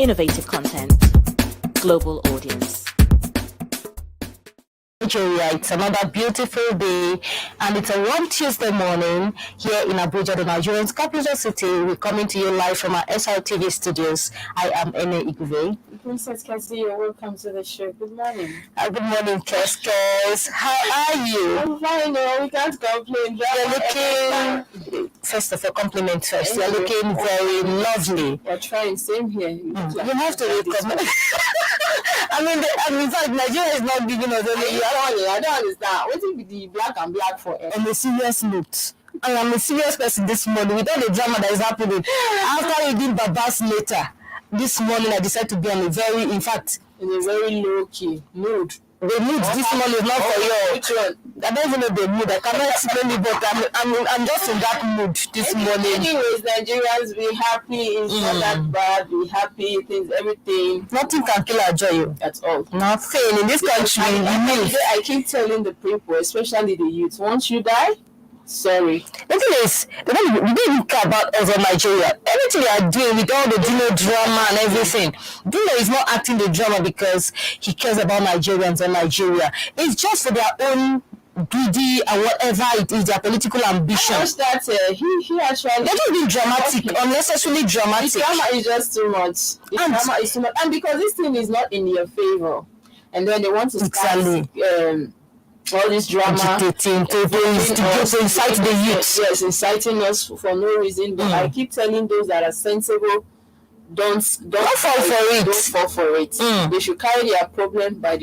innovative content, global audience. Nigeria, it's another beautiful day, and it's a warm Tuesday morning here in Abuja, the Nigerian's capital city. We're coming to you live from our SRTV studios. I am ENE IGUVE. Princess KESSY, you're welcome to the show. Good morning. Good morning, Kes. How are you? I'm fine, no, we can't complain. You're looking, first of all, compliment first. You're looking very lovely. You're trying, same here. You have to recommend. In fact, Nigeria is not giving us any. I don't understand. What is the black and black for? On a serious note, I am a serious person this morning with all the drama that is happening. After reading Baba's letter this morning, I decided to be on in a very low key mood. The mood this morning is not for you. Which one? I don't even know the mood. I cannot explain it, but I'm just in that mood this morning. Anyways, Nigerians, be happy. It's not that bad. Be happy. Things, everything. Nothing can kill or joy you. That's all. Nothing in this country. I keep telling the people, especially the youth, once you die, sorry. The thing is, we don't care about us in Nigeria. Everything they are doing with all the Dino drama and everything, Dino is not acting the drama because he cares about Nigerians or Nigeria. It's just for their own greedy and whatever it is, their political ambition. Just that he actually. They're just being dramatic, unnecessarily dramatic. The drama is just too much. Drama is too much, and because this thing is not in your favor, and then they want to start all this drama, agitating, to incite the youth. Yes, inciting us for no reason. But I keep telling those that are sensible, don't fall for it. Don't fall for it. They should carry their problem by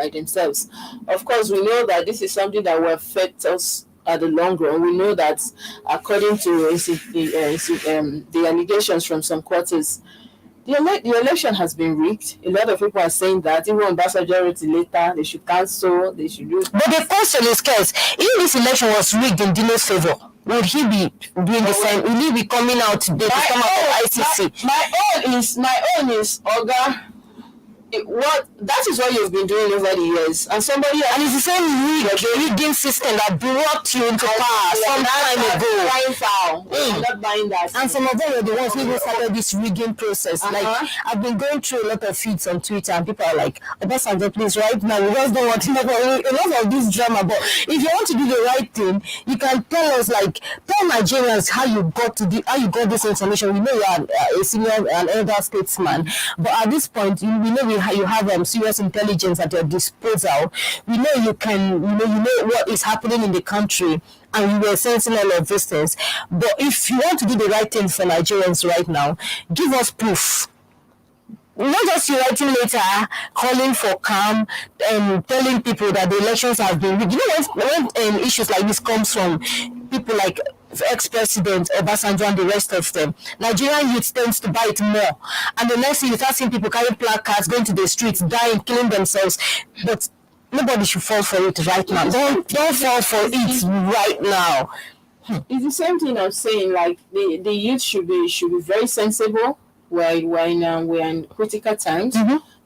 themselves. Of course, we know that this is something that will affect us at the long run. We know that according to the allegations from some quarters, the election has been rigged. A lot of people are saying that. Even Ambassador later, they should cancel, they should do. But the question is, Kes, if this election was rigged in Dino's favor, would he be doing the same? Will he be coming out today to come out of ICC? My own is Oga. That is what you've been doing over the years, and it's the same rigging system that brought you into power some time ago. I'm not buying that. And some of them were the ones who started this rigging process. Like, I've been going through a lot of feeds on Twitter, and people are like, "Obasanjo, please, right now, we just don't want a lot of this drama." But if you want to do the right thing, you can tell us, tell Nigerians how you got this information. We know you are a senior and elder statesman, but at this point, we know you have serious intelligence at your disposal. We know you know what is happening in the country, and you were sensing all of these things. But if you want to do the right thing for Nigerians right now, give us proof. Not just you writing later, calling for calm, and telling people that the elections have been rigged. You know, when issues like this comes from people like ex-president Obasanjo and the rest of them, Nigerian youth tends to buy it more. And the next thing you start seeing people carrying placards, going to the streets, dying, killing themselves. But nobody should fall for it right now. Don't fall for it right now. It's the same thing I'm saying. Like the youth should be very sensible. We're in critical times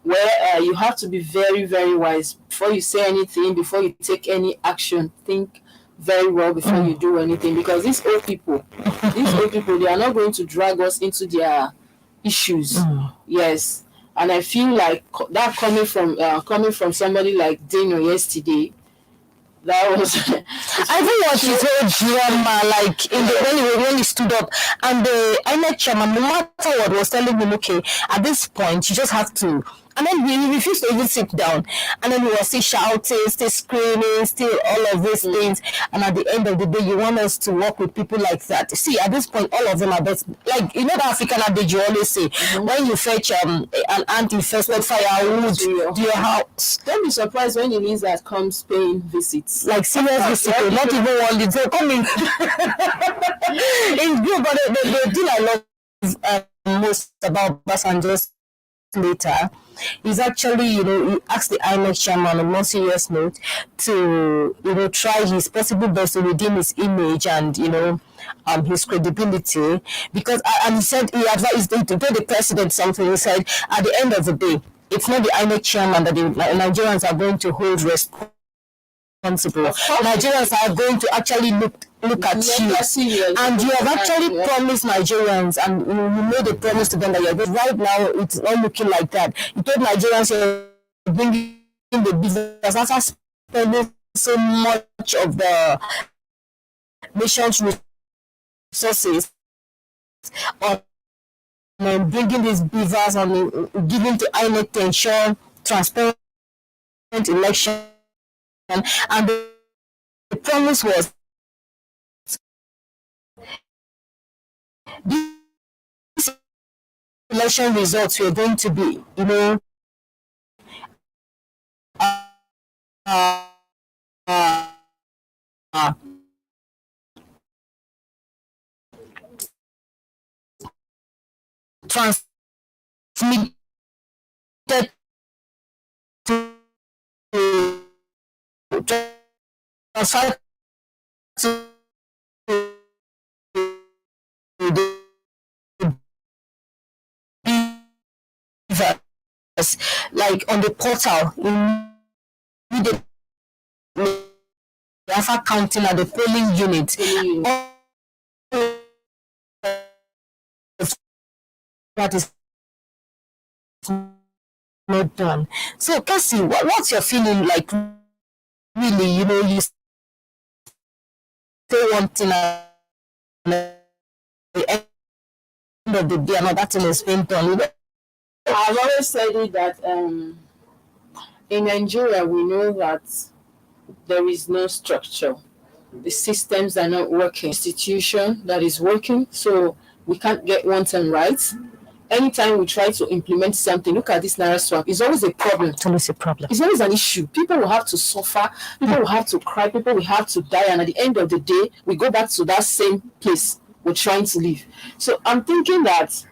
where you have to be very, very wise before you say anything, before you take any action. Think very well before you do anything, because these old people, they are not going to drag us into their issues. Yes, and I feel like that coming from somebody like Dino yesterday. That was. I think what his whole drama, when he stood up, and the INEC chairman, no matter what, was telling him, okay, at this point you just have to. And then he refused to even sit down. And then he was still shouting, still screaming, still all of these things. And at the end of the day, you want us to work with people like that. See, at this point, all of them are best. Like, you know the African adage you always say, when you fetch an anti-infested firewood to your house. Don't be surprised when it means that comes paying visits. Like serious visits, not even one little. So come in. It's good, but the thing I love most about Obasanjo's later is actually, he asked the INEC chairman on a more serious note to, try his possible best to redeem his image and, his credibility, because, and he said, he advised to tell the president something. He said, at the end of the day, it's not the INEC chairman that the Nigerians are going to hold responsible. Nigerians are going to actually look look at you. And you have actually promised Nigerians, and you made a promise to them that you're good. Right now, it's not looking like that. You told Nigerians you're bringing the business after spending so much of the nation's resources on bringing these beavers and giving to INEC to ensure transparent election. And the promise was these election results were going to be, transmitted to transfer to the like on the portal immediately after counting at the polling unit. That is not done. So, Kessie, what's your feeling like? Really, you say one thing at the end of the day, another thing is being done. I've always said it that in Nigeria, we know that there is no structure. The systems are not working. Institution that is working, so we can't get one thing right. Anytime we try to implement something, look at this Naira swap, it's always a problem. It's always a problem. It's always an issue. People will have to suffer, people will have to cry, people will have to die, and at the end of the day, we go back to that same place we're trying to live. So I'm thinking that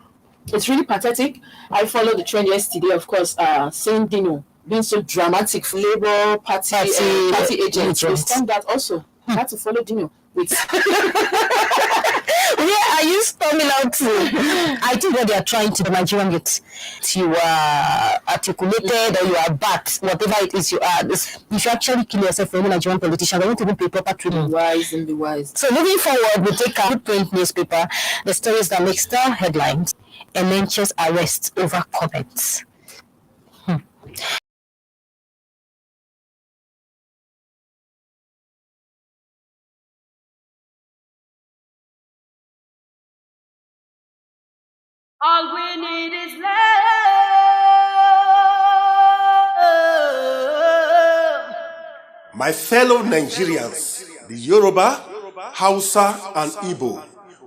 it's really pathetic. I followed the trend yesterday, of course, seeing Dino being so dramatic for Labour Party agents. We stand that also. I had to follow Dino. Where are you storming out to? I think what they are trying to the Nigerian youth, you are articulated or you are bad, whatever it is you are. You should actually kill yourself for any Nigerian politician. They want to even pay proper treatment. Be wise and be wise. So moving forward, we take a print newspaper, the stories that make star headlines, and Enenche's arrest over comments. All we need is love. My fellow Nigerians, the Yoruba, Hausa, and Igbo,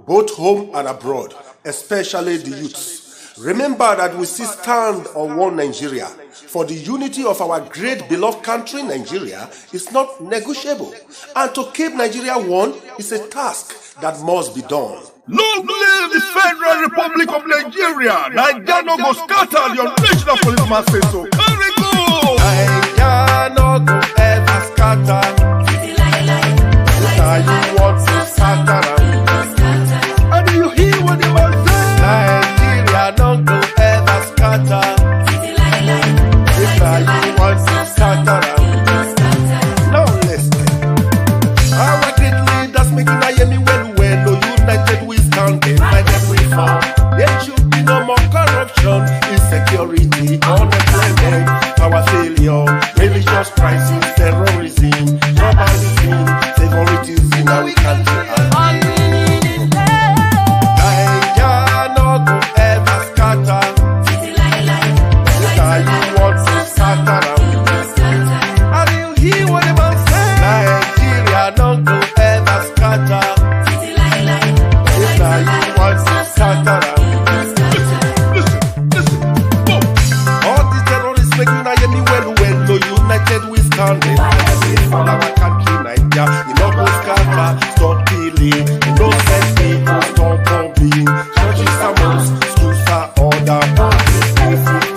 both home and abroad, especially the youths, remember that we still stand on one Nigeria. For the unity of our great beloved country, Nigeria, is not negotiable. And to keep Nigeria one is a task that must be done. Long live the Federal Republic of Nigeria! Nigeria no go scatter, your national policeman say so. Carry go! Nigeria no go ever scatter. Now you want to scatter. And do you hear what the man say? Nigeria no go ever scatter. Now you want to scatter. Now listen. Our great leaders making Miami well, no united we stand behind every reform. There should be no more corruption, insecurity, unemployment, power failure, religious crisis, terrorism, tribalism, favoritism in our country. All we need is love. Nigeria no go ever scatter. Now you want to scatter. And you hear what the man say? Nigeria no go ever scatter. Now you want to scatter. Listen, go! All the terrorists making Miami well, no united we stand for our country, Nigeria. You know go scatter, stop killing, innocent people, stop bombing. Churches are mosques, schools are order.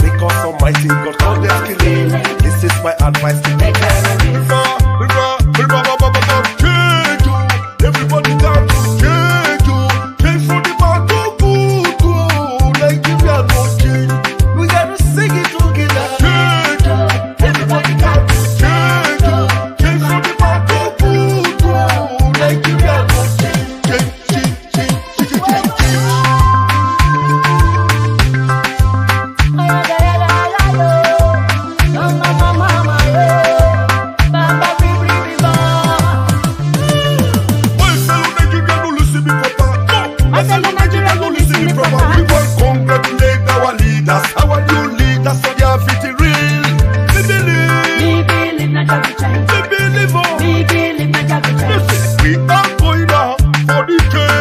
Because Almighty God called them killing. This is my advice to make Everybody got to change you. Change for the bad to good. Nigeria no change. we gotta sing it together. Change you. Everybody got to change you. Change for the bad to good. Nigeria no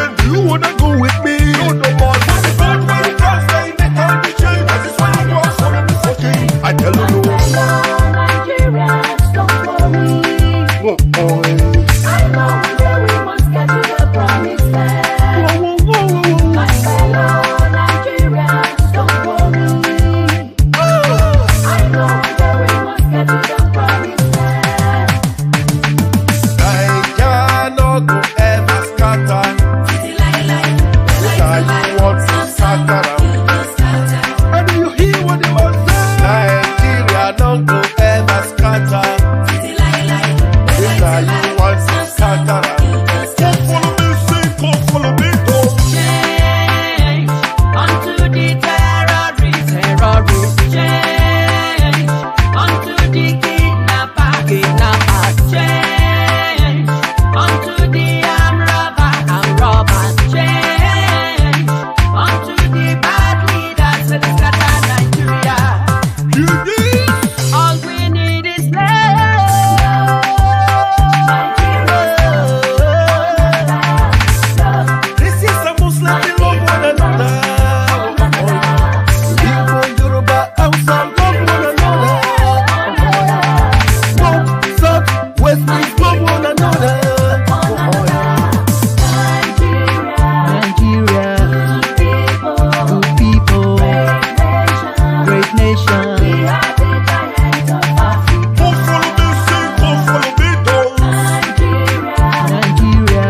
again. Do you wanna go with me? No, no more. What's the fun when you can't stay in the condition? That is why you want some of the fucking. I tell you no. Nigerians, don't worry. Oh, boy. I know that we must get to the promised land. My fellow Nigerians, don't worry. I know that we must get to the promised land. Naija no go ever scatter. Now you want to scatter am. And you hear what they want say? Nigeria no go ever scatter. Now you want to scatter am. Come follow me, say, come follow me, don't. Change unto the terrorist. Change unto the kidnapper. Change unto the armed robber. Change unto the bad leaders that scatter Nigeria. You did. All we need is love. This is a Muslim we love one another. Igbo, Yoruba, Hausa, love one another. North, south, west, we love one another. Nigeria, good people, great nation. Come follow me, say, come follow me, don't. Nigeria,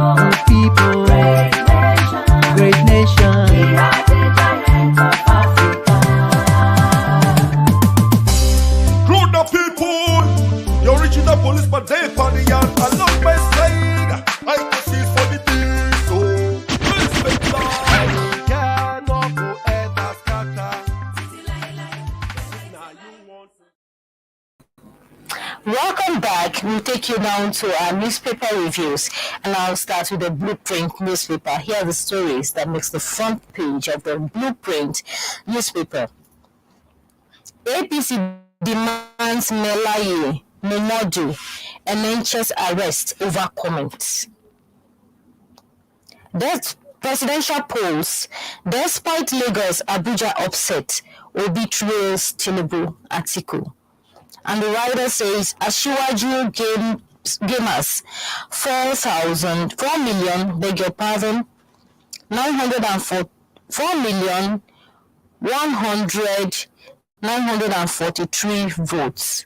good people, great nation. Grow the people. You're reaching the police, but they party and I love my side. I can see for the peace, so respect life. Cannot go ever scatter. Now you want to. Welcome back. We'll take you now to our newspaper reviews, and I'll start with the Blueprint newspaper. Here are the stories that makes the front page of the Blueprint newspaper. APC demands Melaye Momodu Enenche's arrest over comments. That's presidential polls. Despite Lagos, Abuja upset, Obi trails Tinubu article. And the writer says, Asiwaju gamers 4 million, beg your pardon, 943 votes.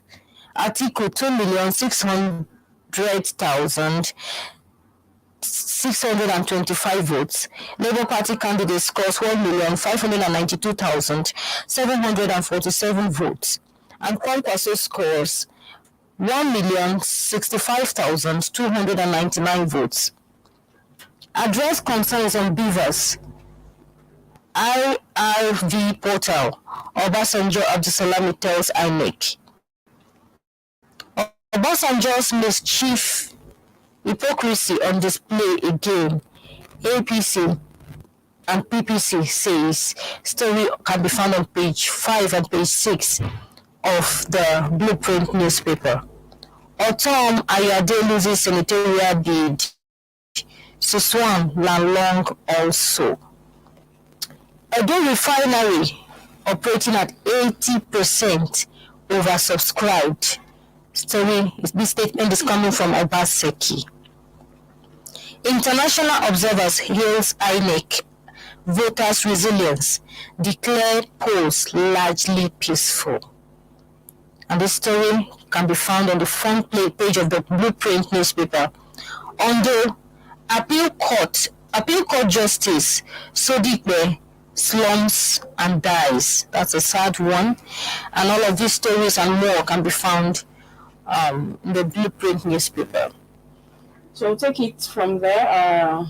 Article 2,600,625 votes. Labour Party candidate scores 1,592,747 votes. And Kwankwaso scores 1,065,299 votes. Address concerns on beavers. IRV portal. Obasanjo Abdusalami tells INEC. Obasanjo's mischief, hypocrisy on display again. APC and PPC says story can be found on page 5 and page 6 of the Blueprint newspaper. Otom Ayade loses senatorial bid. Suswan Lalong also. Edo refinery operating at 80% oversubscribed. This statement is coming from Obaseki. International observers hails INEC voters' resilience, declare polls largely peaceful. And this story can be found on the front page of the Blueprint newspaper. Although appeal court justice Sodipe slumps and dies. That's a sad one. And all of these stories and more can be found in the Blueprint newspaper. So take it from there.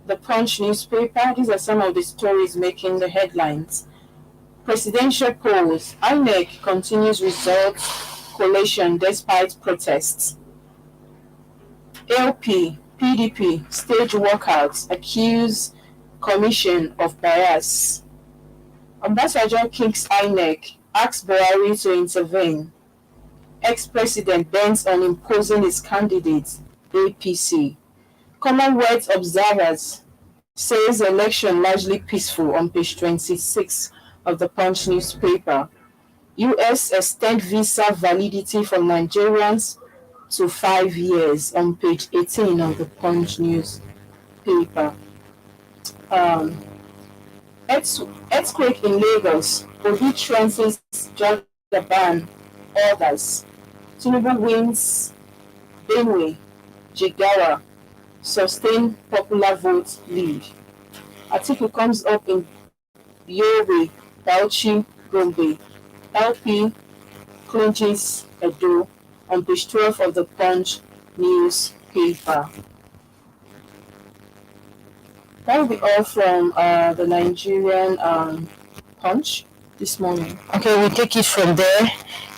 The Punch newspaper, these are some of the stories making the headlines. Presidential polls, INEC continues results collation despite protests. LP, PDP, stage walkouts accuse commission of bias. Obasanjo kicks INEC, asks Buhari to intervene. Ex-president bends on imposing his candidate, APC. Commonwealth observers says election largely peaceful on page 26 of the Punch newspaper. US extend visa validity for Nigerians to 5 years on page 18 of the Punch newspaper. Earthquake in Lagos, Obi strengthens Jagaban orders. Tinubu wins Benue, Jigawa, sustain popular vote lead. Atiku comes up in Yobe, Bauchi, Gombe. LP clinches Edo on page 12 of the Punch newspaper. That will be all from the Nigerian Punch this morning. Okay, we take it from there.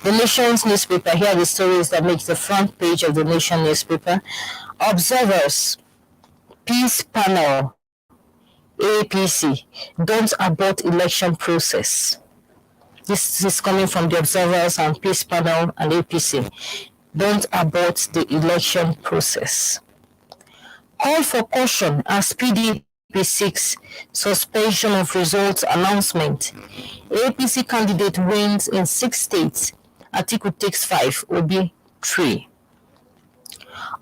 The Nation's newspaper. Here are the stories that make the front page of the Nation newspaper. Observers, peace panel, APC, don't abort election process. This is coming from the Observers and Peace Panel and APC. Don't abort the election process. Call for caution as PDP seeks suspension of results announcement. APC candidate wins in 6 states. Atiku takes 5, Obi 3.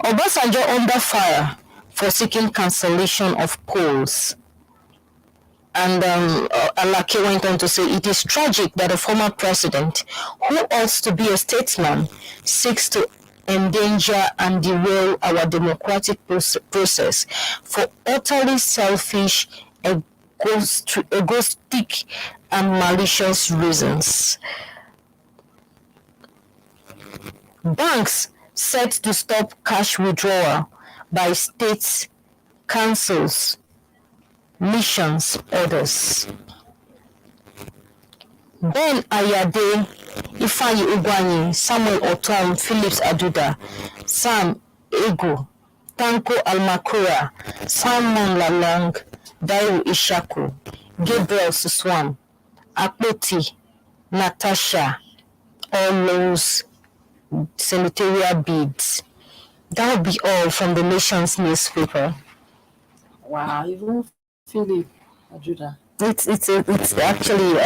Obasanjo under fire for seeking cancellation of polls. And Alake went on to say, it is tragic that a former president, who ought to be a statesman, seeks to endanger and derail our democratic process for utterly selfish, egoistic, and malicious reasons. Banks set to stop cash withdrawal by states, councils, missions orders. Ben Ayade, Ifeanyi Ugwanyi, Samuel Otom, Phillips Aduda, Sam Ego, Tanko Almakura, Simon Lalong, Dairu Ishaku, Gabriel Suswam, Akpoti, Natasha, all those senatorial bids. That will be all from the Nation's newspaper. Wow, even Philip Ajuda. It's actually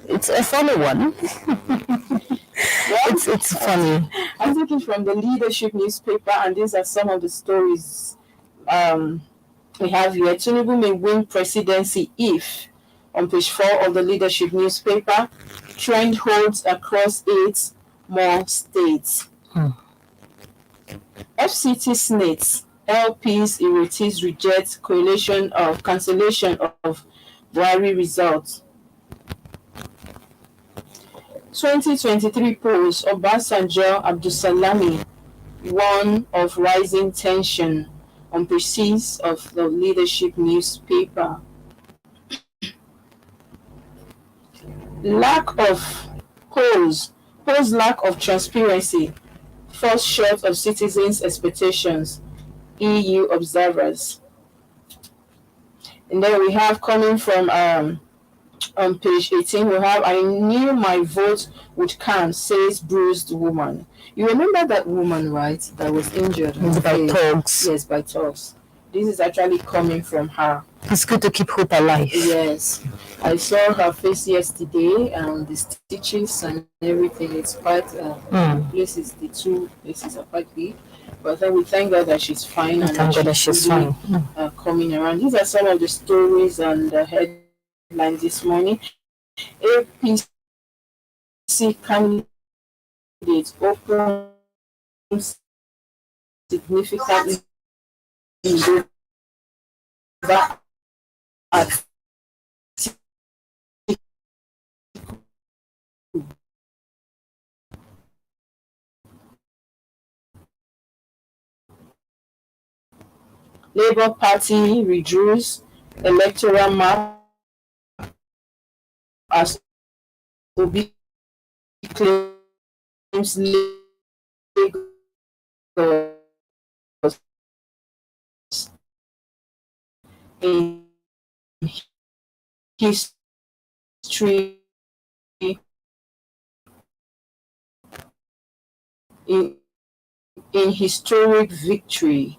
it's a funny one. It's funny. I'm taking from the Leadership newspaper, and these are some of the stories we have here. Tinubu may win presidency if, on page 4 of the Leadership newspaper, trend holds across 8 more states. FCT snates, LPs, irritates, reject coalition of cancellation of Buhari results. 2023 polls, Obasanjo Abdulsalami, one of rising tension, on page 6 of the Leadership newspaper. Lack of polls lack of transparency, falls short of citizens' expectations, EU observers. And then we have coming from on page 18, we have, I knew my vote would count, says bruised woman. You remember that woman, right, that was injured? By thugs. Yes, by thugs. This is actually coming from her. It's good to keep hope alive. Yes. I saw her face yesterday and the stitches and everything. It's quite, places, the 2 places are quite big. But then we thank God that she's fine. And Thank God that she's really, fine. Coming around. These are some of the stories and the headlines this morning. APC candidates open significantly at Labour Party redraws electoral map as Obi claims Lagos in history in historic victory.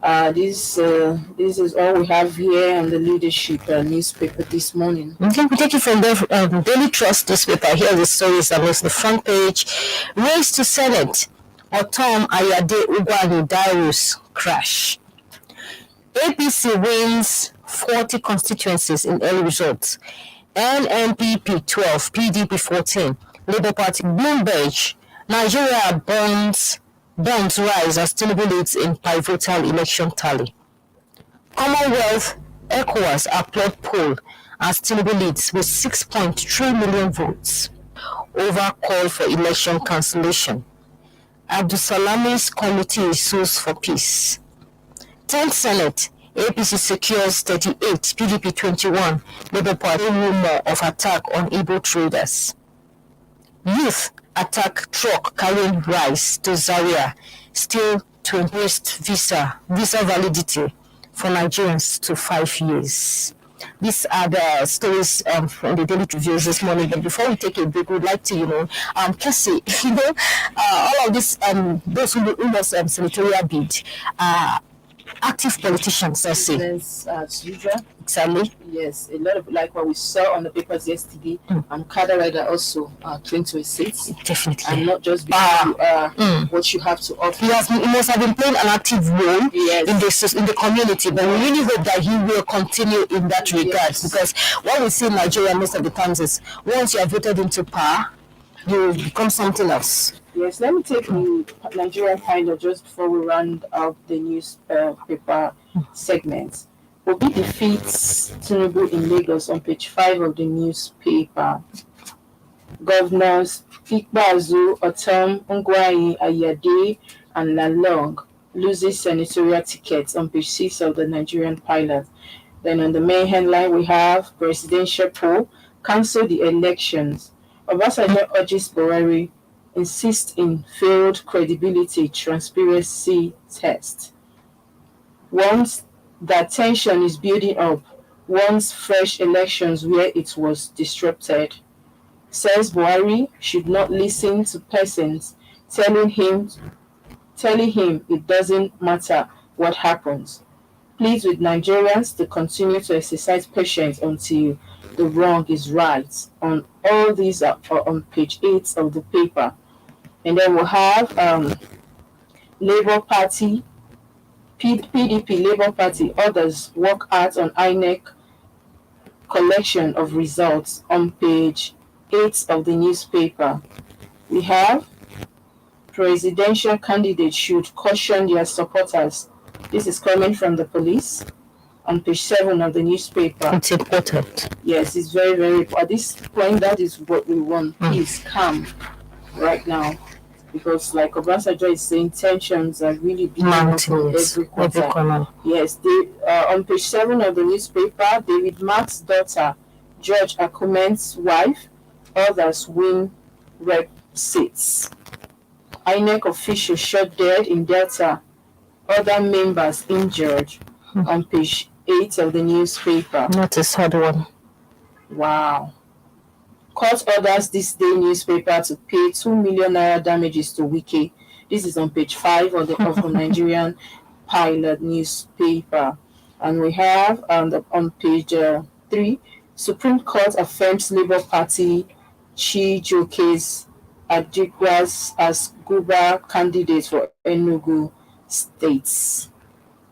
This is all we have here on the leadership newspaper this morning. Okay, we take it from the Daily Trust newspaper. Here are the stories that makes the front page. Race to Senate. Otom Ayade Ugwani Darius crash. APC wins 40 constituencies in early results. NNPP 12, PDP 14. Labour Party Bloomberg. Nigeria bonds rise as Tinubu leads in pivotal election tally. Commonwealth ECOWAS applaud poll as Tinubu leads with 6.3 million votes. Over call for election cancellation. Abdusalami's committee sues for peace. 10th Senate, APC secures 38, PDP 21. Labour Party rumor of attack on Igbo traders. Youth attack truck carrying rice to Zaria, still to increase visa validity for Nigerians to 5 years. These are the stories from the Daily Reviews this morning. But before we take a break, we'd like to, Kessie, all of this, those who lost senatorial bid, active politicians, let's say. Yes, as usual. Exactly. Yes, a lot of like what we saw on the papers yesterday. Kada Rider also claimed to a seat. Definitely. And not just because you are what you have to offer. He must have been playing an active role in the community, but we really hope that he will continue in that regard, because what we see in Nigeria most of the times is once you are voted into power, you become something else. Yes, let me take the Nigerian pilot just before we round out the newspaper segment. Obi defeats Tinubu in Lagos on page 5 of the newspaper. Governors Fikbazu, Otom, Ungwai, Ayade, and Lalong loses senatorial tickets on page 6 of the Nigerian pilot. Then on the main headline we have presidential poll, cancel the elections. Obasanjo urges Buhari, insist in failed credibility transparency test. Once that tension is building up, once fresh elections where it was disrupted, says Buhari should not listen to persons telling him it doesn't matter what happens. Pleads with Nigerians to continue to exercise patience until the wrong is right. On all these are on page 8 of the paper. And then we'll have Labour Party, PDP, Labour Party, others work out on INEC collection of results on page 8 of the newspaper. We have presidential candidates should caution their supporters. This is coming from the police on page 7 of the newspaper. It's important. Yes, it's very, very, at this point, that is what we want. Peace, calm right now. Because like Obasanjo is saying, tensions are really building up from every quarter. Yes, on page 7 of the newspaper, David Mark's daughter, George Akumen's wife, others win rep seats. INEC officials shot dead in Delta, other members injured, on page 8 of the newspaper. Not a sad one. Wow. Court orders this day newspaper to pay 2 million naira damages to Wike. This is on page 5 of the Nigerian pilot newspaper. And we have on page 3, Supreme Court affirms Labour Party Chijoke's Adigwas as Guba candidate for Enugu states.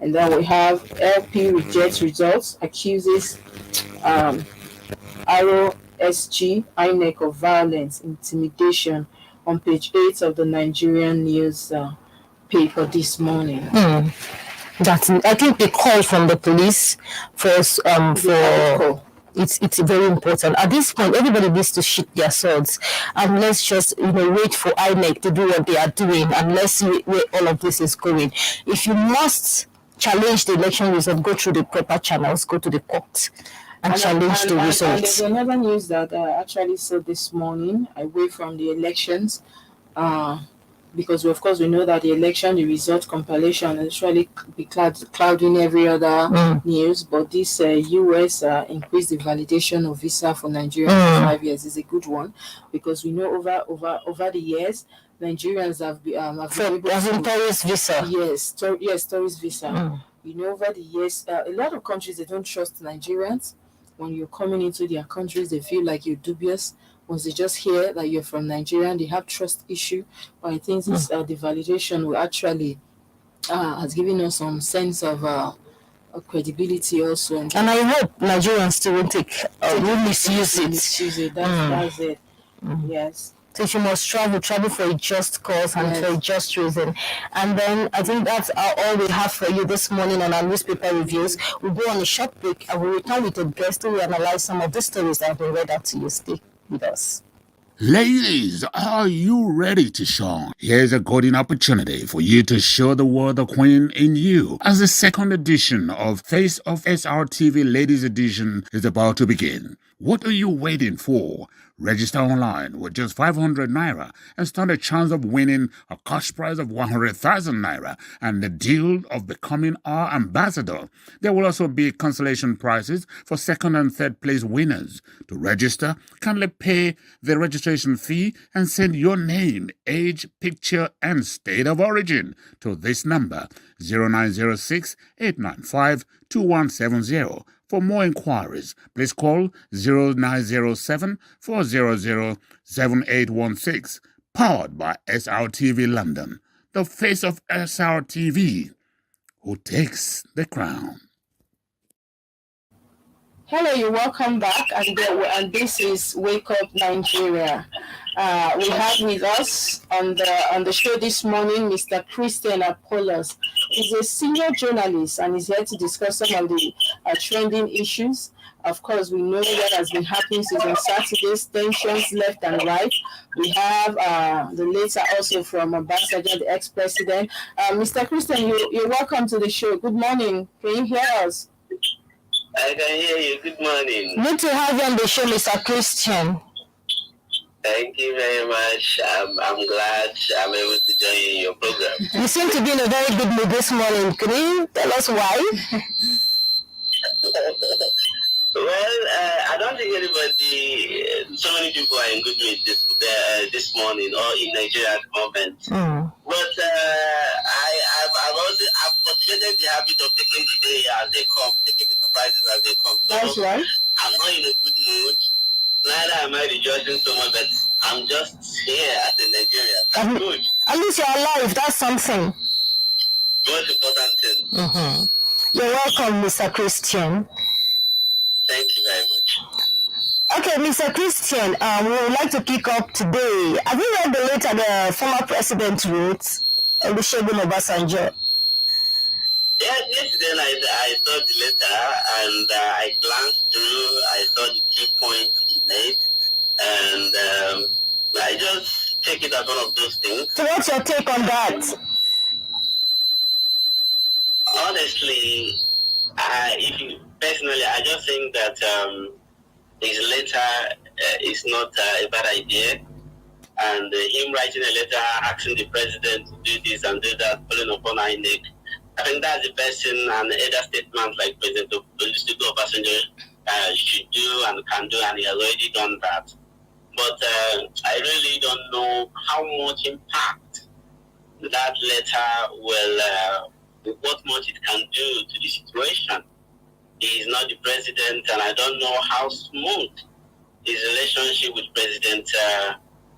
And then we have LP rejects results, accuses ROSG, INEC of violence, intimidation, on page 8 of the Nigerian news paper this morning. That's, I think the call from the police for it's very important. At this point, everybody needs to shoot their swords, and let's just wait for INEC to do what they are doing, and let's see where all of this is going. If you must challenge the election result, go through the proper channels, go to the court and challenge the results. And there's another news that I actually saw this morning, away from the elections, because of course we know that the result compilation actually be clouding every other news, but this US increased the validation of visa for Nigerians for 5 years is a good one, because we know over the years Nigerians have been able As in to. tourist visa. Yes, tourist visa. You know, over the years, a lot of countries, they don't trust Nigerians. When you're coming into their countries, they feel like you're dubious. Once they just hear that you're from Nigeria, they have trust issue. But I think this the validation will actually has given us some sense of credibility also. And I hope Nigerians too won't will misuse it. Misuse it. That's it. Yes. So if you must travel for a just cause and for a just reason. And then I think that's all we have for you this morning on our newspaper reviews. We'll go on a short break and we'll return with a guest who will analyze some of the stories that have been read out to you. Stay with us. Ladies, are you ready to shine? Here's a golden opportunity for you to show the world the queen in you as the second edition of Face of SRTV Ladies Edition is about to begin. What are you waiting for? Register online with just 500 naira and stand a chance of winning a cash prize of 100,000 naira and the deal of becoming our ambassador. There will also be consolation prizes for second and third place winners. To register, kindly pay the registration fee and send your name, age, picture, and state of origin to this number 0906 895 2170. For more inquiries, please call 0907 400 7816. Powered by SRTV London, the face of SRTV, who takes the crown. Hello, you're welcome back, and this is Wake Up Nigeria. We have with us on the show this morning Mr. Christian Apollos. He's a senior journalist and he's here to discuss some of the trending issues. Of course, we know what has been happening since on Saturdays, tensions left and right. We have the letter also from Ambassador, the ex-president. Mr. Christian, you're welcome to the show. Good morning. Can you hear us? I can hear you. Good morning. Good to have you on the show, Mr. Christian. Thank you very much. I'm glad I'm able to join you in your program. You seem to be in a very good mood this morning. Can you tell us why? Well, I don't think anybody, so many people are in good mood this morning or in Nigeria at the moment. But I've cultivated the habit of taking the day as they come, taking the surprises as they come. So That's right. I'm not in a good mood. Neither am I rejoicing so much, but I'm just here as a Nigerian. That's good. At least you're alive. That's something. Most important thing. You're welcome, Mr. Christian. Thank you very much. Okay, Mr. Christian, we would like to kick off today. Have you read the letter the former president wrote, Olusegun Obasanjo? Yes, yesterday I saw the letter and I glanced through, I saw the key points he made, and I just take it as one of those things. So what's your take on that? Honestly, personally, I just think that his letter is not a bad idea. And him writing a letter asking the president to do this and do that, calling upon INEC, I think that's the best thing and other statements like President Olusegun Obasanjo should do and can do, and he has already done that. But I really don't know how much impact that letter will, what much it can do to the situation. He is not the president, and I don't know how smooth his relationship with President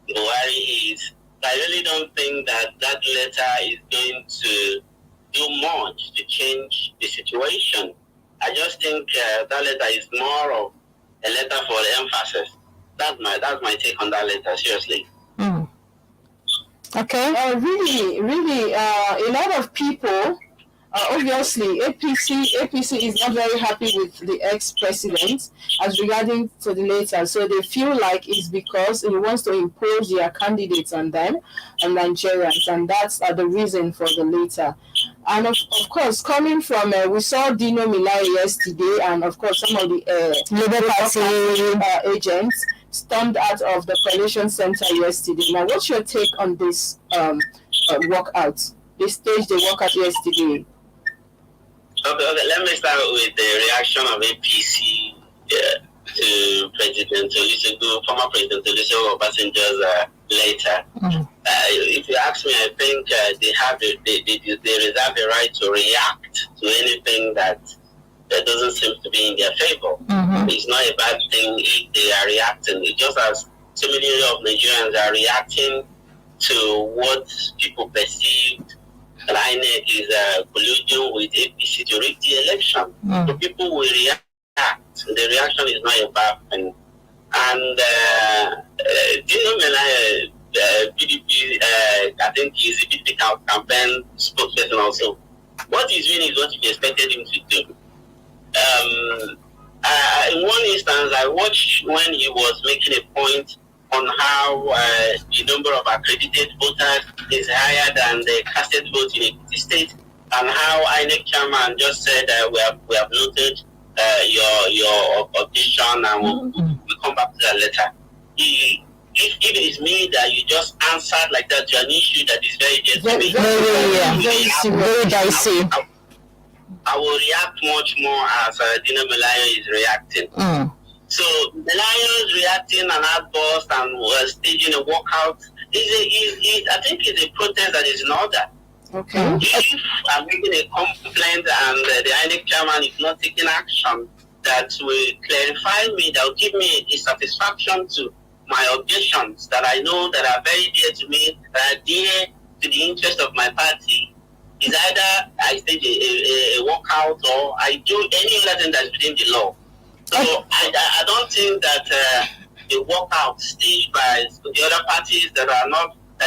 Buhari is. I really don't think that letter is going to do much to change the situation. I just think that letter is more of a letter for emphasis. That's my take on that letter, seriously. Okay. Really, a lot of people, obviously, APC is not very happy with the ex-president as regarding to the letter. So they feel like it's because he wants to impose their candidates on them and Nigerians, and that's the reason for the letter. And of course, coming from, we saw Dino Milai yesterday, and of course, some of the Labour Party agents stormed out of the coalition center yesterday. Now, what's your take on this walkout? The stage they walk out yesterday? Okay, let me start with the reaction of APC to President Olusegun, former President Olusegun Obasanjo's later. If you ask me, I think they reserve the right to react to anything that doesn't seem to be in their favor. It's not a bad thing if they are reacting. It just as so many of Nigerians are reacting to what people perceived that INEC is colluding with APC to rig the election. So people will react. The reaction is not a bad thing. And PDP, I think he's a PDP campaign spokesperson also. What he's doing is what you expected him to do. In one instance, I watched when he was making a point on how the number of accredited voters is higher than the casted votes in the state, and how INEC chairman just said we have noted your objection and we'll come back to that later. If it is me that you just answered like that to an issue that is very dicey, I will react much more as Dino Melayo is reacting. So Melayo is reacting and outburst and staging a walkout. I think it's a protest that is in order. Okay. If I'm making a complaint and the INEC chairman is not taking action that will clarify me, that will give me a satisfaction to my objections that I know that are very dear to me, that are dear to the interest of my party, is either I stage a walkout or I do any other thing that's within the law. So I don't think that the walkout staged by the other parties that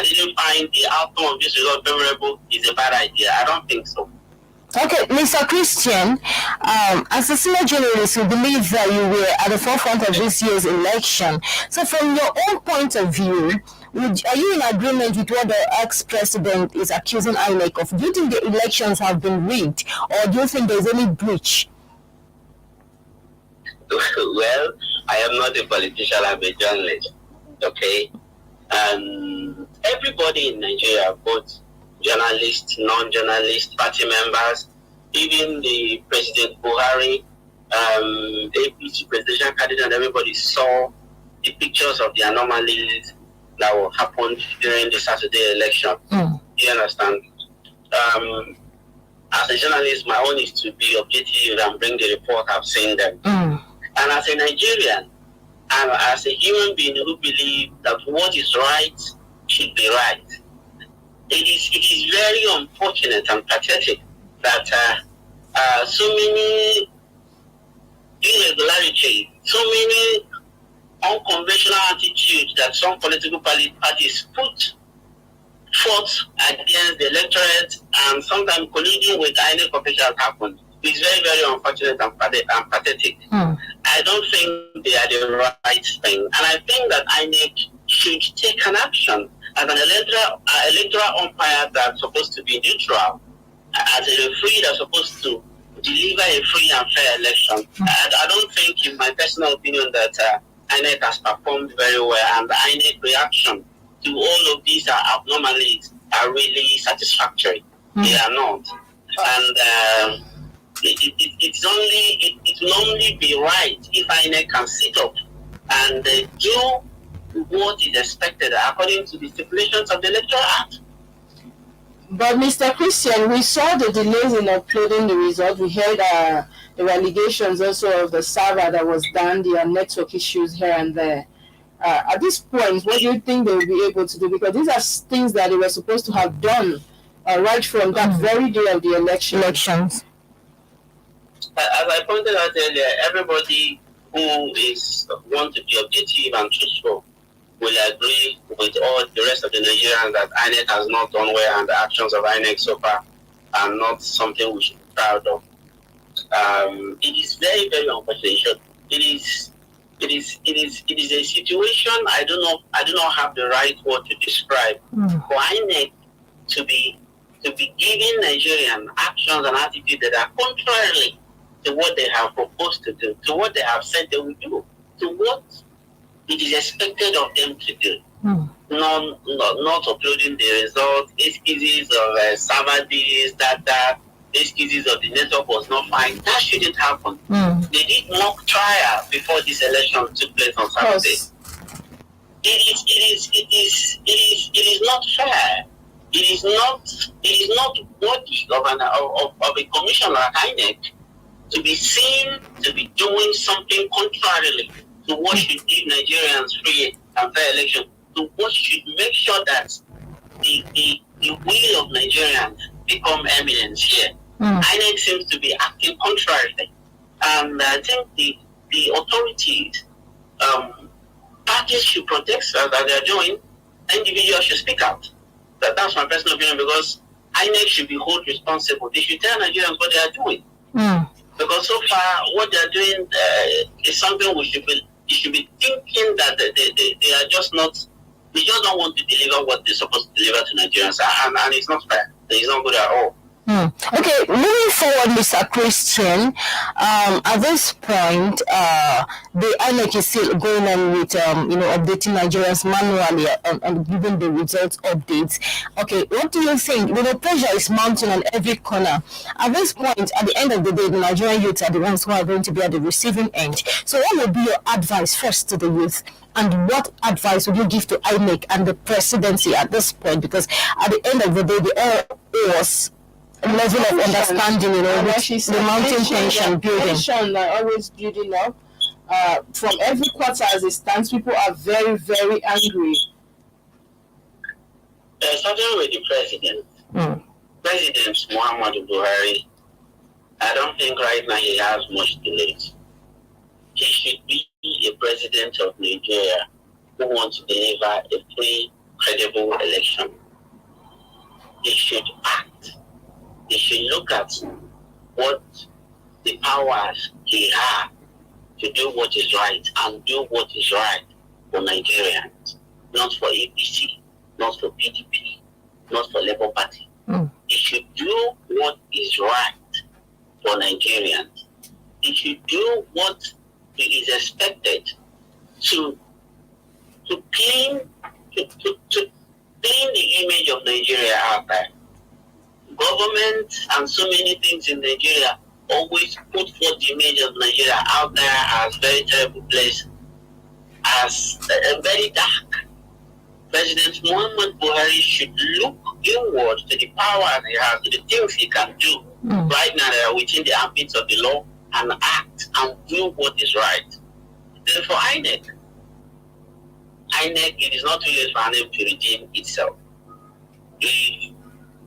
didn't find the outcome of this result favorable is a bad idea. I don't think so. Okay, Mr. Christian, as a senior journalist, we believe that you were at the forefront of this year's election. So from your own point of view, are you in agreement with what the ex-president is accusing INEC of? Do you think the elections have been rigged, or do you think there's any breach? Well, I am not a politician, I'm a journalist, okay? Everybody in Nigeria, both journalists, non-journalists, party members, even the President Buhari, APC presidential candidate, and everybody saw the pictures of the anomalies that will happen during the Saturday election. You understand? As a journalist, my own is to be objective and bring the report. I've seen them. And as a Nigerian, and as a human being who believes that what is right should be right, it is very unfortunate and pathetic that so many irregularities, so many unconventional attitudes that some political parties put forth against the electorate and sometimes colluding with INEC officials happen. It's very, very unfortunate and pathetic. I don't think they are the right thing. And I think that INEC should take an action as an electoral umpire that's supposed to be neutral, as a referee that's supposed to deliver a free and fair election. I don't think, in my personal opinion, that INEC has performed very well, and the INEC reaction to all of these abnormalities are really satisfactory. They are not. And it will only be right if INEC can sit up and do what is expected according to the stipulations of the Electoral Act. But Mr. Christian, we saw the delays in uploading the result. We heard there were allegations also of the server that was down, there network issues here and there. At this point, what do you think they will be able to do? Because these are things that they were supposed to have done right from that very day of the elections. As I pointed out earlier, everybody who wants to be objective and truthful will agree with all the rest of the Nigerians that INEC has not done well, and the actions of INEC so far are not something we should be proud of. It is very, very unfortunate. It is a situation I do not have the right word to describe. For INEC to be giving Nigerian actions and attitudes that are contrary to what they have proposed to do, to what they have said they will do, to what it is expected of them to do. Not uploading the results, excuses of server this, that, excuses of the network was not fine. That shouldn't happen. They did mock trial before this election took place on Saturday. it is not fair. It is not worthy of a commission like INEC to be seen to be doing something contrarily to what should give Nigerians free and fair election, to what should make sure that the will of Nigerians become eminent here. INEC seems to be acting contrarily, and I think the authorities, parties should protest that they are doing. Individuals should speak out. That's my personal opinion, because INEC should be held responsible. They should tell Nigerians what they are doing. Because so far, what they are doing is something we should be thinking that they are just not. They just don't want to deliver what they're supposed to deliver to Nigerians, and it's not fair. It's not good at all. Okay, moving forward, Mr. Christian, at this point, the INEC is still going on with, updating Nigerians manually and giving the results updates. Okay, what do you think? Pressure is mounting on every corner. At this point, at the end of the day, the Nigerian youth are the ones who are going to be at the receiving end. So what would be your advice first to the youth? And what advice would you give to INEC and the presidency at this point? Because at the end of the day, they all was level of understanding, which the mountain tension building. Tension always building up. From every quarter as it stands, people are very, very angry. Starting with the president. President Muhammadu Buhari, I don't think right now he has much to lose. He should be a president of Nigeria who wants to deliver a free, credible election. He should act. He should look at what the powers he has to do what is right and do what is right for Nigerians, not for APC, not for PDP, not for Labour Party. He should do what is right for Nigerians. He should do what is expected to clean the image of Nigeria out there. Government and so many things in Nigeria always put forth the image of Nigeria out there as very terrible place, as very dark. President Muhammad Buhari should look inward to the power he has, to the things he can do right now that are within the ambit of the law, and act and do what is right. Then for INEC, it is not too late for INEC to redeem itself.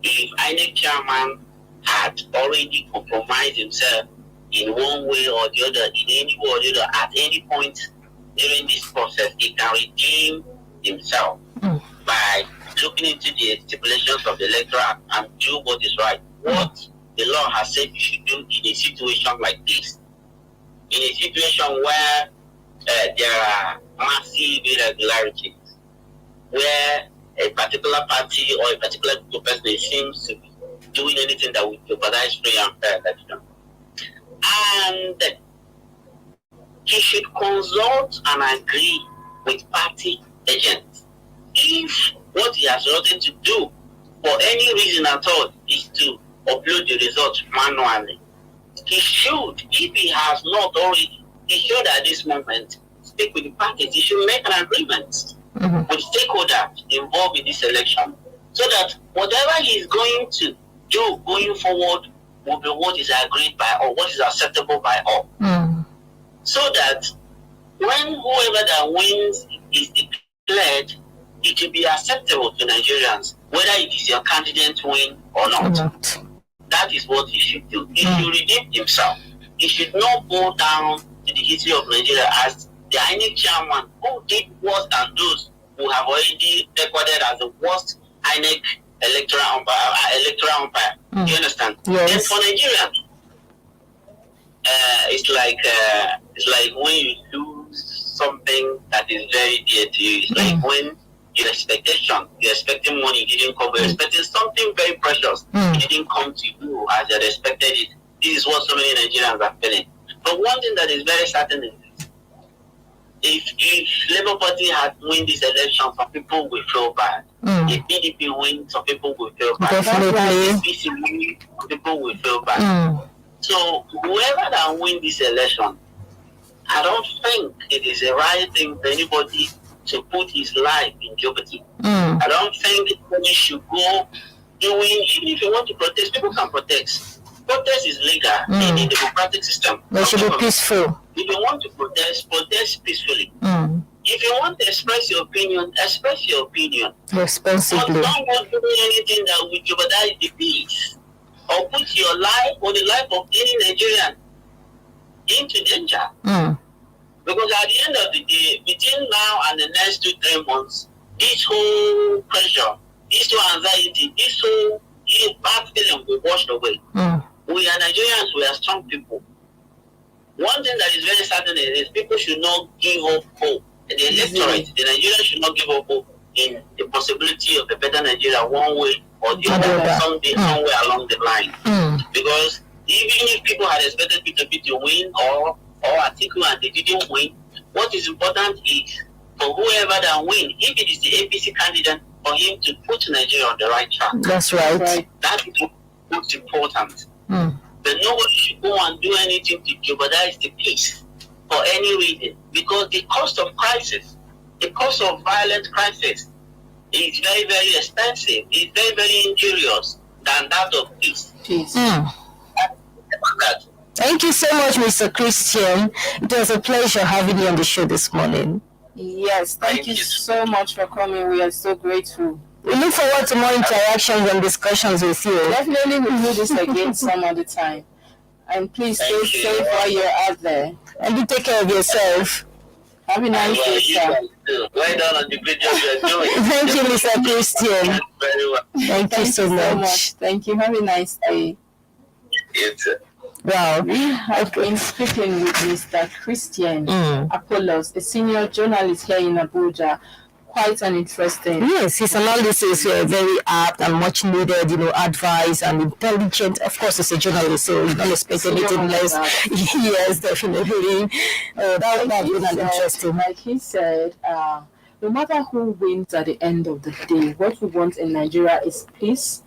If INEC chairman had already compromised himself in one way or the other, in any way or the other, at any point during this process, he can redeem himself by looking into the stipulations of the Electoral Act and do what is right. What the law has said you should do in a situation like this. In a situation where there are massive irregularities, where a particular party or a particular group of persons seems to be doing anything that would jeopardize free and fair election. And he should consult and agree with party agents. If what he has wanted to do for any reason at all is to upload the results manually, he should, if he has not already, he should at this moment speak with the parties. He should make an agreement with stakeholders involved in this election, so that whatever he is going to do going forward will be what is agreed by all, what is acceptable by all. So that when whoever that wins is declared, it will be acceptable to Nigerians, whether it is your candidate win or not. That is what he should do. He should redeem himself. He should not go down to the history of Nigeria as the INEC chairman who did worse than those who have already recorded as the worst INEC electoral umpire. You understand? Yes. And for Nigerians, it's like when you lose something that is very dear to you. It's like when you're expecting money, you didn't come, you're expecting something very precious, it didn't come to you as you had expected it. This is what so many Nigerians are feeling. But one thing that is very certain is if Labour Party had won this election, some people will feel bad. If PDP wins, some people will feel bad. If PC wins, some people will feel bad. So whoever that wins this election, I don't think it is a right thing for anybody to put his life in jeopardy. I don't think anybody should go doing, even if you want to protest, people can protest. Protest is legal in the democratic system. They should be peaceful. If you want to protest, protest peacefully. If you want to express your opinion, express your opinion. Responsibly. But don't go doing anything that will jeopardize the peace or put your life or the life of any Nigerian into danger. Because at the end of the day, between now and the next 2-3 months, this whole pressure, this whole anxiety, this whole bad feeling will be washed away. We are Nigerians, we are strong people. One thing that is very certain is people should not give up hope. The electorate, the Nigerians should not give up hope in the possibility of a better Nigeria one way or the other, someday, somewhere along the line. Because even if people had expected P2P to win or Atiku and they didn't win, what is important is for whoever that win, if it is the APC candidate, for him to put Nigeria on the right track. That's right. That is what's important. But nobody should go and do anything to jeopardize the peace for any reason, because the cost of crisis, the cost of violent crisis is very, very expensive. It's very, very injurious than that of peace. Thank you so much, Mr. Christian. It was a pleasure having you on the show this morning. Yes, thank you so much for coming. We are so grateful. We look forward to more interactions and discussions with you. Definitely we'll do this again some other time. And please stay safe while you're out there. And you take care of yourself. Have a nice day, sir. Well done on the good job you're doing. Thank you, Mr. Christian. Very well. Thank you so much. Thank you. Have a nice day. Wow. I've been speaking with Mr. Christian Apollos, a senior journalist here in Abuja. Quite an interesting. Yes, his analysis were very apt and much needed, advice and intelligent. Of course, he's a journalist, so you don't expect anything less. Yes, definitely. That would have been an interesting. Like he said, no matter who wins at the end of the day, what we want in Nigeria is peace.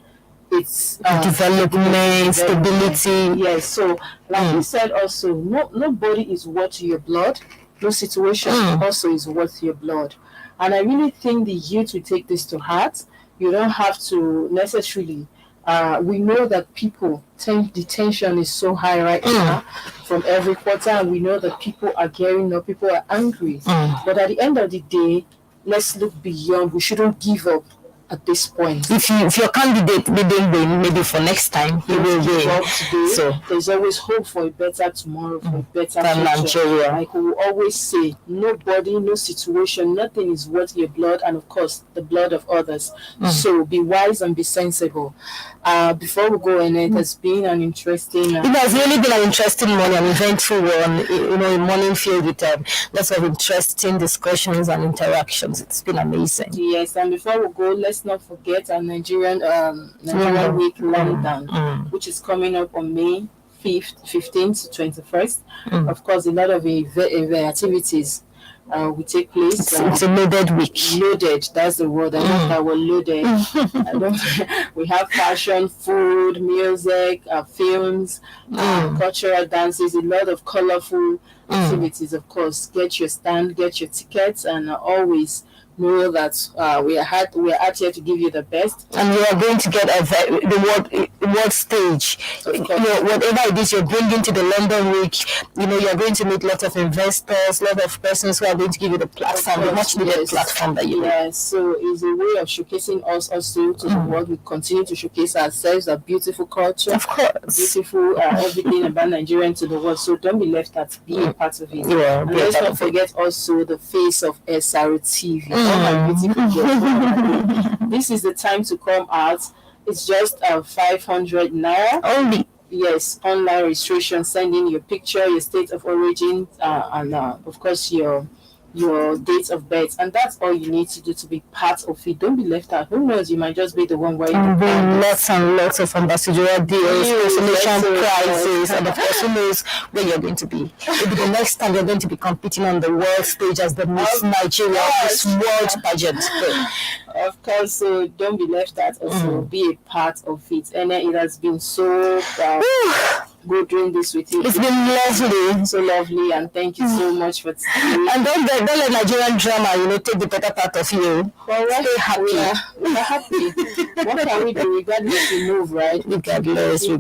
It's development, stability. Yes, so like he said also, nobody is worth your blood. No situation also is worth your blood. And I really think the youth will take this to heart. You don't have to necessarily. We know that people the tension is so high right now from every quarter, and we know that people are gearing up, people are angry. But at the end of the day, let's look beyond. We shouldn't give up at this point. If your candidate didn't win, maybe for next time he will win. So there's always hope for a better tomorrow, for a better future. Like we always say, nobody, no situation, nothing is worth your blood, and of course the blood of others. So be wise and be sensible. Before we go, and it has been an interesting. It has really been an interesting morning, an eventful one. A morning filled with lots of interesting discussions and interactions. It's been amazing. Yes, and before we go, let's not forget our Nigerian Week London, which is coming up on May 15th to 21st. Of course, a lot of activities will take place. It's a loaded week. Loaded, that's the word. I love that we're loaded. We have fashion, food, music, films, cultural dances, a lot of colorful activities. Of course, get your stand, get your tickets, and always know that we are out here to give you the best, and you are going to get the world stage. Whatever it is you're bringing to the London week, you're going to meet lots of investors, lot of persons who are going to give you the platform, the much needed platform that you need. Yes, so it's a way of showcasing us also to the world. We continue to showcase ourselves, our beautiful culture, of course, beautiful everything about Nigerian to the world. So don't be left out, be a part of it. And let's not forget also the face of SRO TV. This is the time to come out. It's just 500 naira only. Yes, online registration. Send in your picture, your state of origin, and of course your date of birth, and that's all you need to do to be part of it. Don't be left out. Who knows, you might just be the one wearing lots and lots of ambassadorial deals, consolation prizes, and of course, who knows where you're going to be. Maybe the next time you're going to be competing on the world stage as the Miss Nigeria, Miss World pageant. Of course, so don't be left out. Also, be a part of it. And it has been so go doing this with you. It's been lovely. So lovely, and thank you so much for today. And don't let Nigerian drama, take the better part of you. Well, Stay happy. We are happy. What can we do? Regardless, we move, right? Regardless, we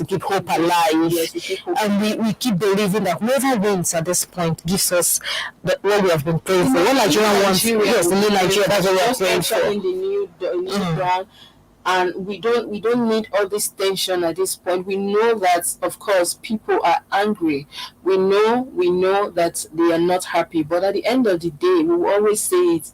keep hope alive. Yes, we keep hope. And we keep believing that whoever wins at this point gives us what we have been praying for. What Nigeria wants, yes, the new Nigeria, that's what we are praying for. In the new ground. And we don't need all this tension at this point. We know that, of course, people are angry. We know that they are not happy. But at the end of the day, we will always say it.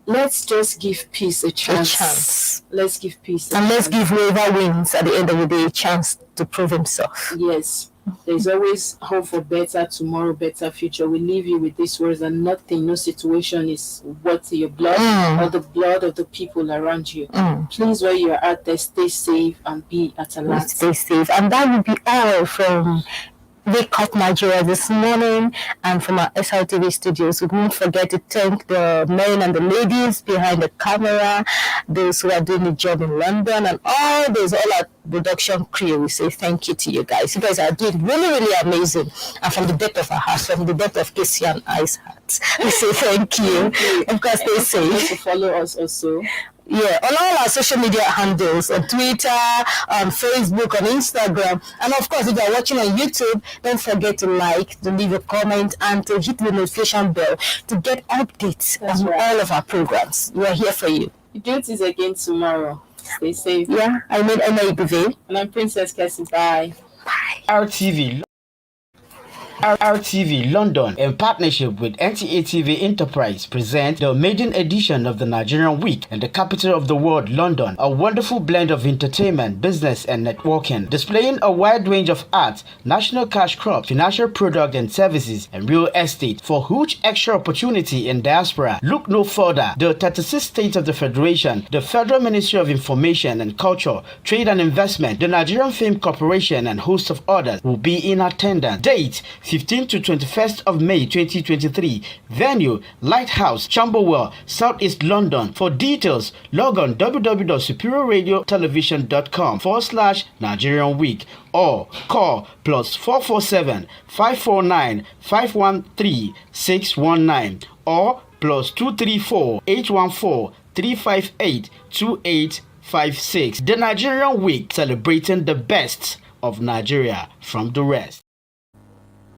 Let's just give peace a chance. Let's give peace a chance. And let's give whoever wins at the end of the day a chance to prove himself. Yes. There's always hope for better tomorrow, better future. We leave you with these words, and nothing, no situation is worth your blood or the blood of the people around you. Please, while you are out there, stay safe and be at alert. Stay safe. And that will be all from Wake Up Nigeria this morning and from our SRTV studios. We won't forget to thank the men and the ladies behind the camera, those who are doing the job in London, and all our production crew. We say thank you to you guys. You guys are doing really, really amazing. And from the depth of our hearts, from the depth of KESSY and Ene's hearts, we say thank you. Of course, stay safe. To follow us also. Yeah, on all our social media handles, on Twitter, on Facebook, on Instagram. And of course, if you're watching on YouTube, don't forget to like, to leave a comment, and to hit the notification bell to get updates on all of our programs. We are here for you. The date is again tomorrow. Stay safe. Yeah, I'm ENE IGUVE. And I'm Princess KESSY. Bye. RTV London, in partnership with NTA TV Enterprise, present the maiden edition of the Nigerian Week in the capital of the world, London. A wonderful blend of entertainment, business, and networking, displaying a wide range of art, national cash crops, financial product and services, and real estate. For huge extra opportunity in diaspora, look no further. The 36 states of the Federation, the Federal Ministry of Information and Culture, Trade and Investment, the Nigerian Film Corporation, and host of others will be in attendance. Date 15th to 21st of May 2023. Venue Lighthouse, Camberwell, Southeast London. For details, log on www.superiorradiotelevision.com/Nigerian Week or call +447 549 513 619 or +234 814 358 2856. The Nigerian Week, celebrating the best of Nigeria from the rest.